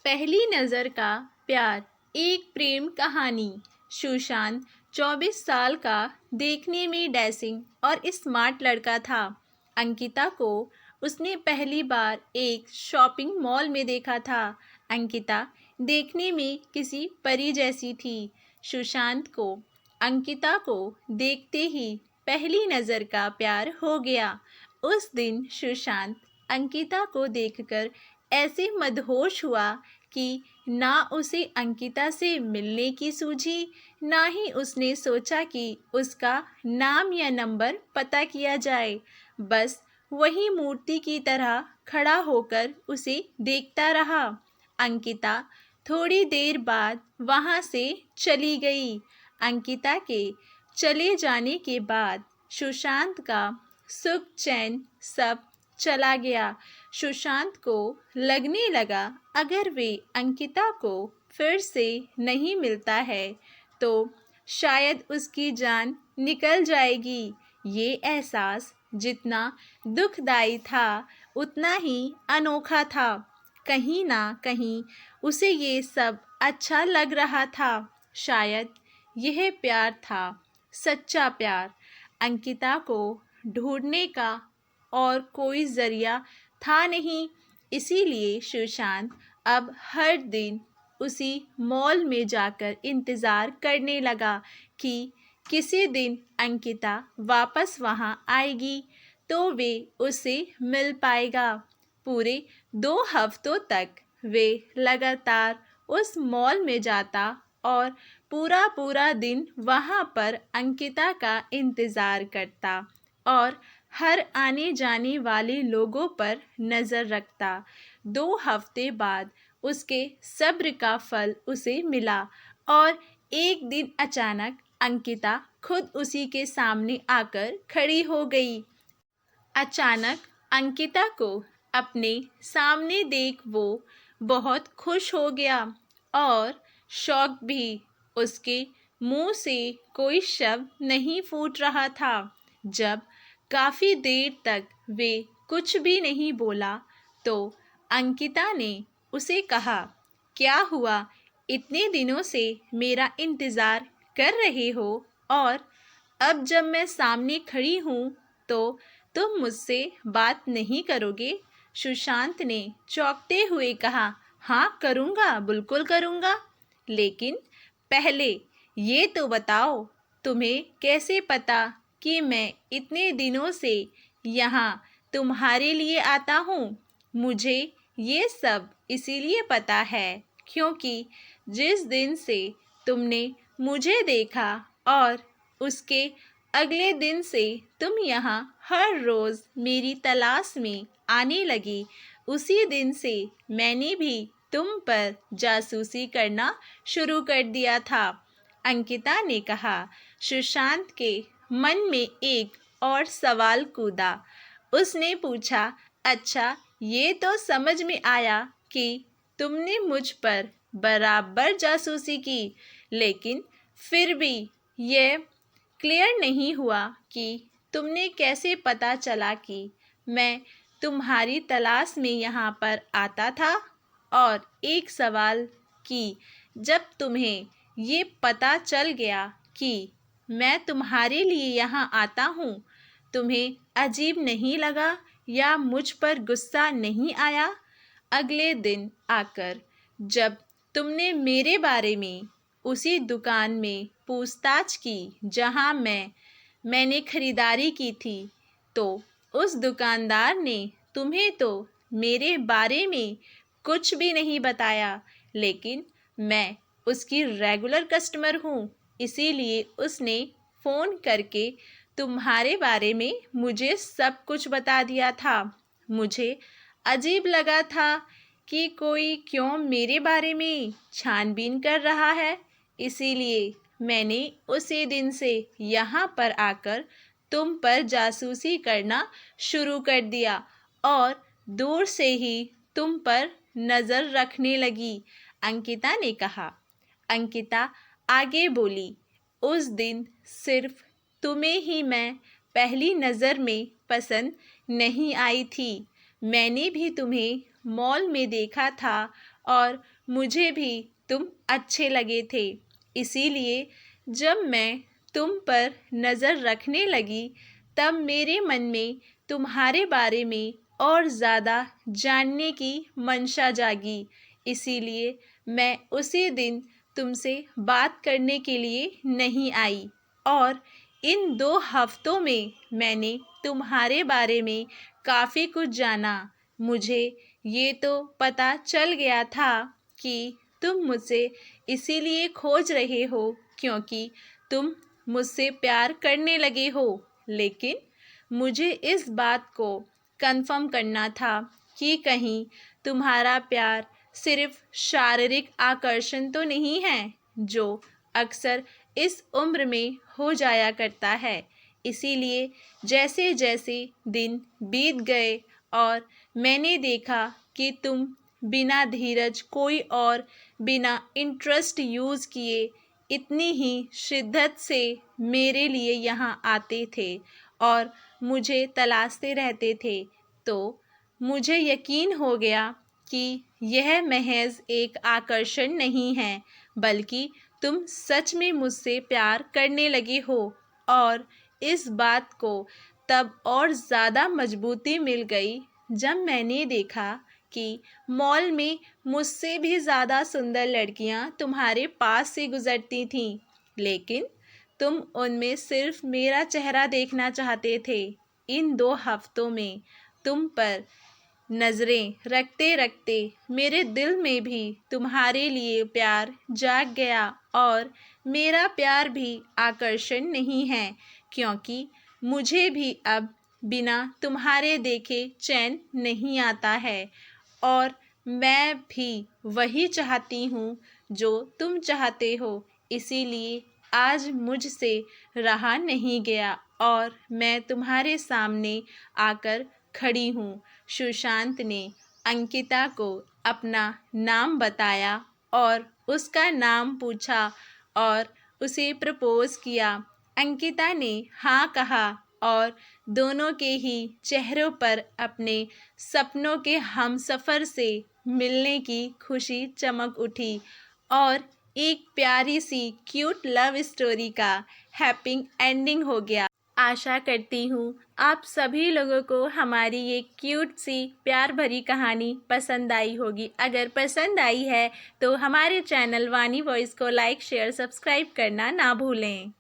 पहली नज़र का प्यार एक प्रेम कहानी। सुशांत 24 साल का, देखने में डैशिंग और स्मार्ट लड़का था। अंकिता को उसने पहली बार एक शॉपिंग मॉल में देखा था। अंकिता देखने में किसी परी जैसी थी। सुशांत को अंकिता को देखते ही पहली नज़र का प्यार हो गया। उस दिन सुशांत अंकिता को देखकर ऐसे मदहोश हुआ कि ना उसे अंकिता से मिलने की सूझी, ना ही उसने सोचा कि उसका नाम या नंबर पता किया जाए। बस वही मूर्ति की तरह खड़ा होकर उसे देखता रहा। अंकिता थोड़ी देर बाद वहाँ से चली गई। अंकिता के चले जाने के बाद सुशांत का सुख चैन सब चला गया। सुशांत को लगने लगा अगर वे अंकिता को फिर से नहीं मिलता है तो शायद उसकी जान निकल जाएगी। ये एहसास जितना दुखदाई था उतना ही अनोखा था। कहीं ना कहीं उसे ये सब अच्छा लग रहा था। शायद यह प्यार था, सच्चा प्यार। अंकिता को ढूंढने का और कोई ज़रिया था नहीं, इसीलिए सुशांत अब हर दिन उसी मॉल में जाकर इंतज़ार करने लगा कि किसी दिन अंकिता वापस वहाँ आएगी तो वे उसे मिल पाएगा। पूरे 2 हफ्तों तक वे लगातार उस मॉल में जाता और पूरा पूरा दिन वहाँ पर अंकिता का इंतज़ार करता और हर आने जाने वाले लोगों पर नज़र रखता। 2 हफ्ते बाद उसके सब्र का फल उसे मिला और एक दिन अचानक अंकिता खुद उसी के सामने आकर खड़ी हो गई। अचानक अंकिता को अपने सामने देख वो बहुत खुश हो गया और शौक भी। उसके मुंह से कोई शब्द नहीं फूट रहा था। जब काफ़ी देर तक वे कुछ भी नहीं बोला तो अंकिता ने उसे कहा, क्या हुआ? इतने दिनों से मेरा इंतज़ार कर रहे हो और अब जब मैं सामने खड़ी हूँ तो तुम मुझसे बात नहीं करोगे? सुशांत ने चौंकते हुए कहा, हाँ करूँगा, बिल्कुल करूँगा। लेकिन पहले ये तो बताओ, तुम्हें कैसे पता कि मैं इतने दिनों से यहाँ तुम्हारे लिए आता हूँ? मुझे ये सब इसीलिए पता है क्योंकि जिस दिन से तुमने मुझे देखा और उसके अगले दिन से तुम यहाँ हर रोज़ मेरी तलाश में आने लगी, उसी दिन से मैंने भी तुम पर जासूसी करना शुरू कर दिया था। अंकिता ने कहा। सुशांत के मन में एक और सवाल कूदा। उसने पूछा, अच्छा ये तो समझ में आया कि तुमने मुझ पर बराबर जासूसी की, लेकिन फिर भी यह क्लियर नहीं हुआ कि तुमने कैसे पता चला कि मैं तुम्हारी तलाश में यहाँ पर आता था। और एक सवाल कि जब तुम्हें ये पता चल गया कि मैं तुम्हारे लिए यहाँ आता हूँ, तुम्हें अजीब नहीं लगा या मुझ पर गुस्सा नहीं आया? अगले दिन आकर जब तुमने मेरे बारे में उसी दुकान में पूछताछ की जहाँ मैंने खरीदारी की थी, तो उस दुकानदार ने तुम्हें तो मेरे बारे में कुछ भी नहीं बताया, लेकिन मैं उसकी रेगुलर कस्टमर हूँ, इसीलिए उसने फ़ोन करके तुम्हारे बारे में मुझे सब कुछ बता दिया था। मुझे अजीब लगा था कि कोई क्यों मेरे बारे में छानबीन कर रहा है, इसीलिए मैंने उसी दिन से यहाँ पर आकर तुम पर जासूसी करना शुरू कर दिया और दूर से ही तुम पर नज़र रखने लगी, अंकिता ने कहा। अंकिता आगे बोली, उस दिन सिर्फ तुम्हें ही मैं पहली नज़र में पसंद नहीं आई थी। मैंने भी तुम्हें मॉल में देखा था और मुझे भी तुम अच्छे लगे थे। इसीलिए जब मैं तुम पर नज़र रखने लगी तब मेरे मन में तुम्हारे बारे में और ज़्यादा जानने की मंशा जागी। इसीलिए मैं उसी दिन तुमसे बात करने के लिए नहीं आई और इन 2 हफ्तों में मैंने तुम्हारे बारे में काफ़ी कुछ जाना। मुझे ये तो पता चल गया था कि तुम मुझसे इसीलिए खोज रहे हो क्योंकि तुम मुझसे प्यार करने लगे हो, लेकिन मुझे इस बात को कंफर्म करना था कि कहीं तुम्हारा प्यार सिर्फ शारीरिक आकर्षण तो नहीं है जो अक्सर इस उम्र में हो जाया करता है। इसीलिए जैसे जैसे दिन बीत गए और मैंने देखा कि तुम बिना धीरज कोई और बिना इंटरेस्ट यूज़ किए इतनी ही शिद्दत से मेरे लिए यहाँ आते थे और मुझे तलाशते रहते थे, तो मुझे यकीन हो गया कि यह महज एक आकर्षण नहीं है, बल्कि तुम सच में मुझसे प्यार करने लगे हो। और इस बात को तब और ज़्यादा मजबूती मिल गई जब मैंने देखा कि मॉल में मुझसे भी ज़्यादा सुंदर लड़कियां तुम्हारे पास से गुजरती थीं, लेकिन तुम उनमें सिर्फ मेरा चेहरा देखना चाहते थे। इन 2 हफ्तों में तुम पर नज़रें रखते रखते मेरे दिल में भी तुम्हारे लिए प्यार जाग गया और मेरा प्यार भी आकर्षण नहीं है क्योंकि मुझे भी अब बिना तुम्हारे देखे चैन नहीं आता है और मैं भी वही चाहती हूँ जो तुम चाहते हो। इसीलिए आज मुझसे रहा नहीं गया और मैं तुम्हारे सामने आकर खड़ी हूँ। सुशांत ने अंकिता को अपना नाम बताया और उसका नाम पूछा और उसे प्रपोज़ किया। अंकिता ने हाँ कहा और दोनों के ही चेहरों पर अपने सपनों के हमसफ़र से मिलने की खुशी चमक उठी और एक प्यारी सी क्यूट लव स्टोरी का हैप्पी एंडिंग हो गया। आशा करती हूँ आप सभी लोगों को हमारी ये क्यूट सी प्यार भरी कहानी पसंद आई होगी। अगर पसंद आई है तो हमारे चैनल वानी वॉइस को लाइक शेयर सब्सक्राइब करना ना भूलें।